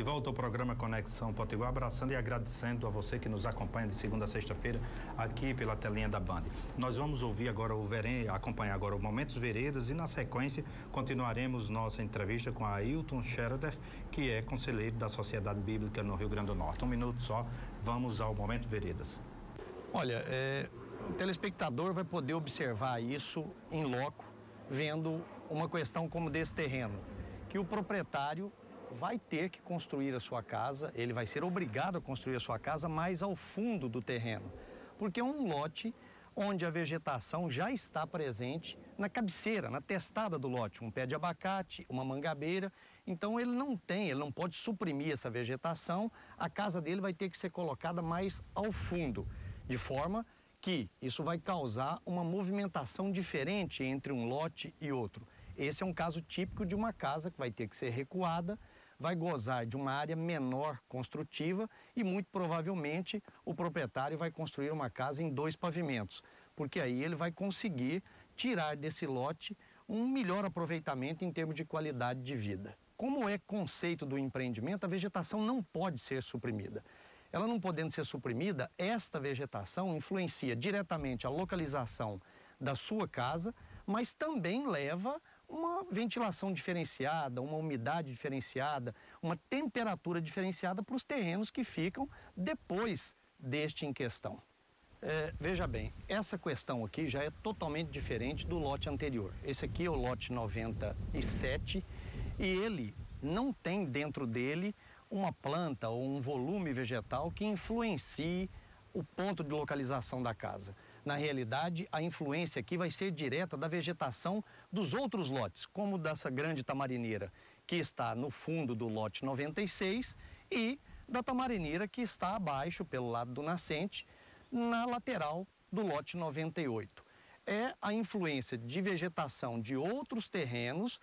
De volta ao programa Conexão Potiguar, abraçando e agradecendo a você que nos acompanha de segunda a sexta-feira aqui pela telinha da Band. Nós vamos ouvir agora acompanhar agora o Momentos Veredas e na sequência continuaremos nossa entrevista com a Ailton Scherder, que é conselheiro da Sociedade Bíblica no Rio Grande do Norte. Um minuto só, vamos ao Momento Veredas. Olha, o telespectador vai poder observar isso em loco, vendo uma questão como desse terreno, que o proprietário vai ter que construir a sua casa, ele vai ser obrigado a construir a sua casa mais ao fundo do terreno, porque é um lote onde a vegetação já está presente na cabeceira, na testada do lote, um pé de abacate, uma mangabeira, então ele não pode suprimir essa vegetação, a casa dele vai ter que ser colocada mais ao fundo, de forma que isso vai causar uma movimentação diferente entre um lote e outro. Esse é um caso típico de uma casa que vai ter que ser recuada, vai gozar de uma área menor construtiva e muito provavelmente o proprietário vai construir uma casa em 2 pavimentos, porque aí ele vai conseguir tirar desse lote um melhor aproveitamento em termos de qualidade de vida. Como é conceito do empreendimento, a vegetação não pode ser suprimida. Ela não podendo ser suprimida, esta vegetação influencia diretamente a localização da sua casa, mas também leva uma ventilação diferenciada, uma umidade diferenciada, uma temperatura diferenciada para os terrenos que ficam depois deste em questão. Veja bem, essa questão aqui já é totalmente diferente do lote anterior. Esse aqui é o lote 97 e ele não tem dentro dele uma planta ou um volume vegetal que influencie o ponto de localização da casa. Na realidade, a influência aqui vai ser direta da vegetação dos outros lotes, como dessa grande tamarineira que está no fundo do lote 96 e da tamarineira que está abaixo, pelo lado do nascente, na lateral do lote 98. É a influência de vegetação de outros terrenos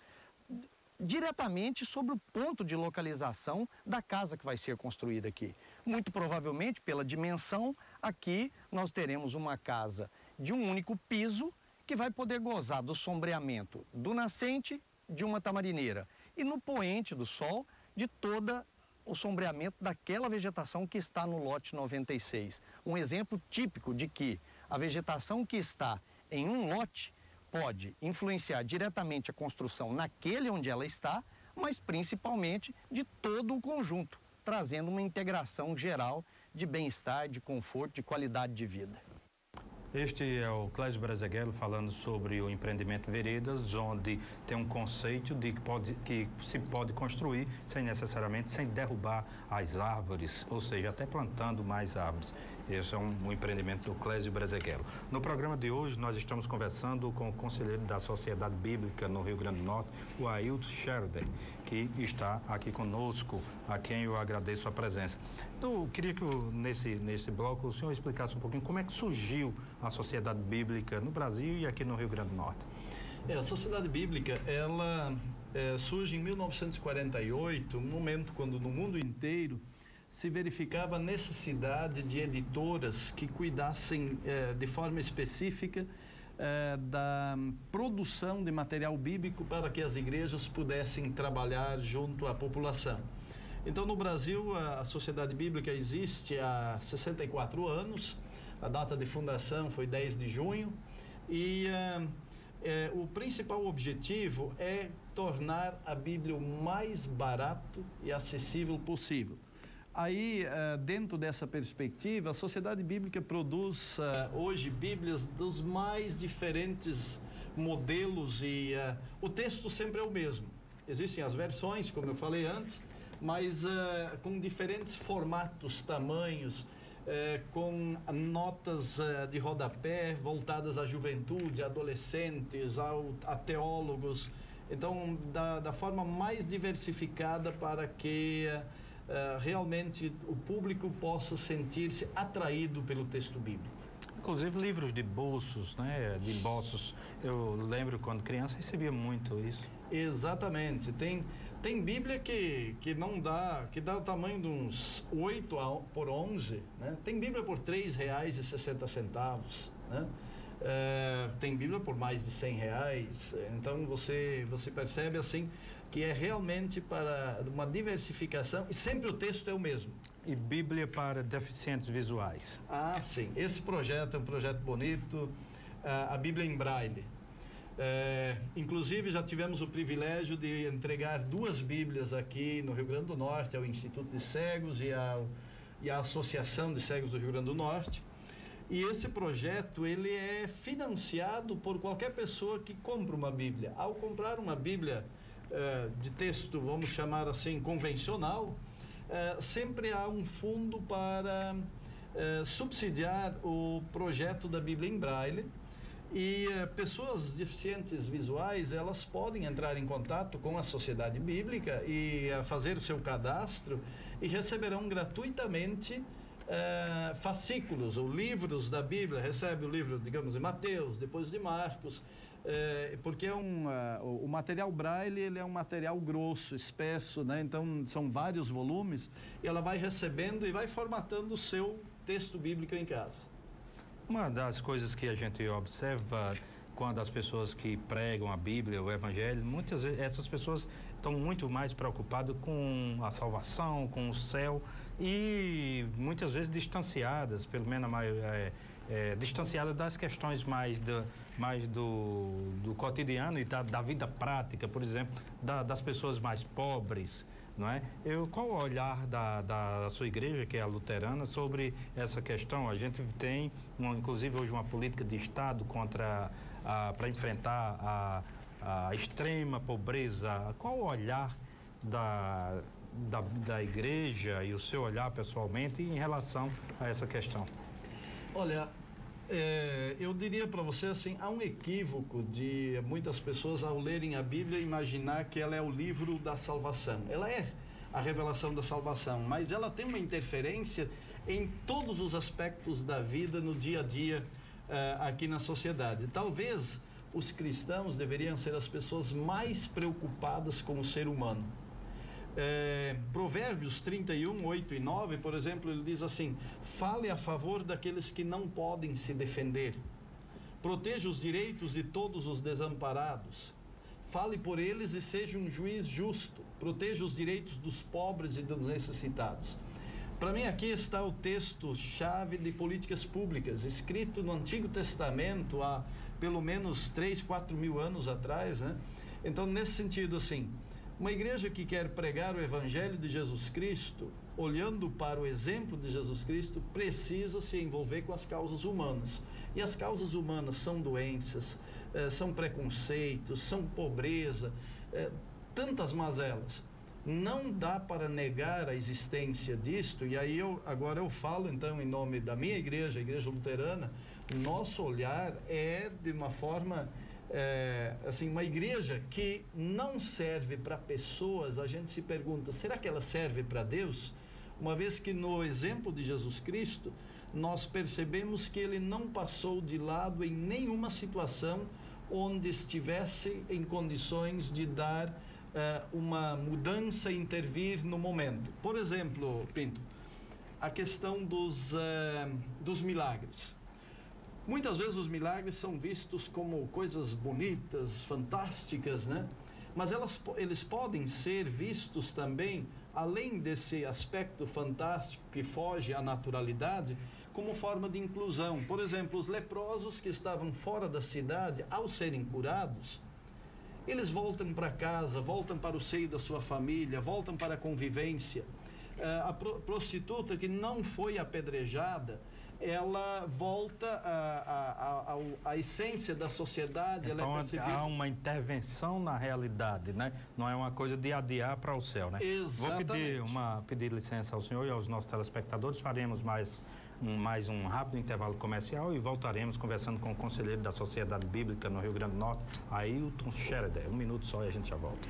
diretamente sobre o ponto de localização da casa que vai ser construída aqui. Muito provavelmente, pela dimensão, aqui nós teremos uma casa de um único piso que vai poder gozar do sombreamento do nascente de uma tamarineira e no poente do sol de toda o sombreamento daquela vegetação que está no lote 96. Um exemplo típico de que a vegetação que está em um lote pode influenciar diretamente a construção naquele onde ela está, mas principalmente de todo o conjunto, trazendo uma integração geral de bem-estar, de conforto, de qualidade de vida. Este é o Clésio Brezeguelo falando sobre o empreendimento Veredas, onde tem um conceito de que se pode construir sem derrubar as árvores, ou seja, até plantando mais árvores. Esse é um empreendimento do Clésio Brezeguelo. No programa de hoje, nós estamos conversando com o conselheiro da Sociedade Bíblica no Rio Grande do Norte, o Ailton Scherder, que está aqui conosco, a quem eu agradeço a presença. Então, eu queria que nesse bloco o senhor explicasse um pouquinho como é que surgiu a Sociedade Bíblica no Brasil e aqui no Rio Grande do Norte. A Sociedade Bíblica, ela surge em 1948, um momento quando no mundo inteiro se verificava a necessidade de editoras que cuidassem de forma específica da produção de material bíblico para que as igrejas pudessem trabalhar junto à população. Então, no Brasil, a Sociedade Bíblica existe há 64 anos, a data de fundação foi 10 de junho e o principal objetivo é tornar a Bíblia o mais barato e acessível possível. Aí, dentro dessa perspectiva, a Sociedade Bíblica produz hoje Bíblias dos mais diferentes modelos e o texto sempre é o mesmo. Existem as versões, como eu falei antes, mas com diferentes formatos, tamanhos, com notas de rodapé voltadas à juventude, adolescentes, a teólogos. Então, da forma mais diversificada para que realmente o público possa sentir-se atraído pelo texto bíblico. Inclusive livros de bolsos, né? De bolsos. Eu lembro quando criança recebia muito isso. Exatamente. Tem Bíblia que dá o tamanho de uns 8 por 11, né? Tem Bíblia por R$ 3,60, né? Tem Bíblia por mais de R$100. Então você percebe assim que é realmente para uma diversificação e sempre o texto é o mesmo. E Bíblia para deficientes visuais. Ah, sim. Esse projeto é um projeto bonito, a Bíblia em Braille. Inclusive já tivemos o privilégio de entregar 2 Bíblias aqui no Rio Grande do Norte, ao Instituto de Cegos e à Associação de Cegos do Rio Grande do Norte. E esse projeto, ele é financiado por qualquer pessoa que compra uma Bíblia. Ao comprar uma Bíblia de texto, vamos chamar assim, convencional, sempre há um fundo para subsidiar o projeto da Bíblia em Braille. E pessoas deficientes visuais, elas podem entrar em contato com a Sociedade Bíblica e fazer o seu cadastro e receberão gratuitamente fascículos ou livros da Bíblia. Recebe o livro, digamos, de Mateus, depois de Marcos, porque o material Braille, ele é um material grosso, espesso, né? Então são vários volumes e ela vai recebendo e vai formatando o seu texto bíblico em casa. Uma das coisas que a gente observa quando as pessoas que pregam a Bíblia, o Evangelho, muitas vezes essas pessoas estão muito mais preocupadas com a salvação, com o céu e muitas vezes distanciadas, pelo menos distanciadas das questões mais do cotidiano e da vida prática, por exemplo, das pessoas mais pobres, não é? Qual o olhar da sua igreja, que é a luterana, sobre essa questão? A gente tem, inclusive hoje, uma política de Estado para enfrentar a extrema pobreza. Qual o olhar da igreja e o seu olhar pessoalmente em relação a essa questão? Olha, eu diria para você assim, há um equívoco de muitas pessoas ao lerem a Bíblia imaginar que ela é o livro da salvação. Ela é a revelação da salvação, mas ela tem uma interferência em todos os aspectos da vida no dia a dia aqui na sociedade. Talvez os cristãos deveriam ser as pessoas mais preocupadas com o ser humano. Provérbios 31, 8 e 9, por exemplo, ele diz assim: fale a favor daqueles que não podem se defender, proteja os direitos de todos os desamparados, fale por eles e seja um juiz justo, proteja os direitos dos pobres e dos necessitados. Para mim, aqui está o texto-chave de políticas públicas, escrito no Antigo Testamento há pelo menos 3, 4 mil anos atrás, né? Então, nesse sentido, assim, uma igreja que quer pregar o Evangelho de Jesus Cristo, olhando para o exemplo de Jesus Cristo, precisa se envolver com as causas humanas. E as causas humanas são doenças, são preconceitos, são pobreza, tantas mazelas. Não dá para negar a existência disto, e aí agora eu falo então em nome da minha igreja, a Igreja Luterana. Nosso olhar é de uma forma... assim, uma igreja que não serve para pessoas, a gente se pergunta, será que ela serve para Deus? Uma vez que no exemplo de Jesus Cristo, nós percebemos que ele não passou de lado em nenhuma situação onde estivesse em condições de dar uma mudança, intervir no momento. Por exemplo, Pinto, a questão dos milagres. Muitas vezes os milagres são vistos como coisas bonitas, fantásticas, né? Mas eles podem ser vistos também, além desse aspecto fantástico que foge à naturalidade, como forma de inclusão. Por exemplo, os leprosos que estavam fora da cidade, ao serem curados, eles voltam para casa, voltam para o seio da sua família, voltam para a convivência. A prostituta que não foi apedrejada, ela volta à essência da sociedade. Então, ela é há uma intervenção na realidade, né? Não é uma coisa de adiar para o céu, né? Exatamente. Vou pedir licença ao senhor e aos nossos telespectadores. Faremos mais um rápido intervalo comercial e voltaremos conversando com o conselheiro da Sociedade Bíblica no Rio Grande do Norte, Ailton Sheridan. 1 minuto só e a gente já volta.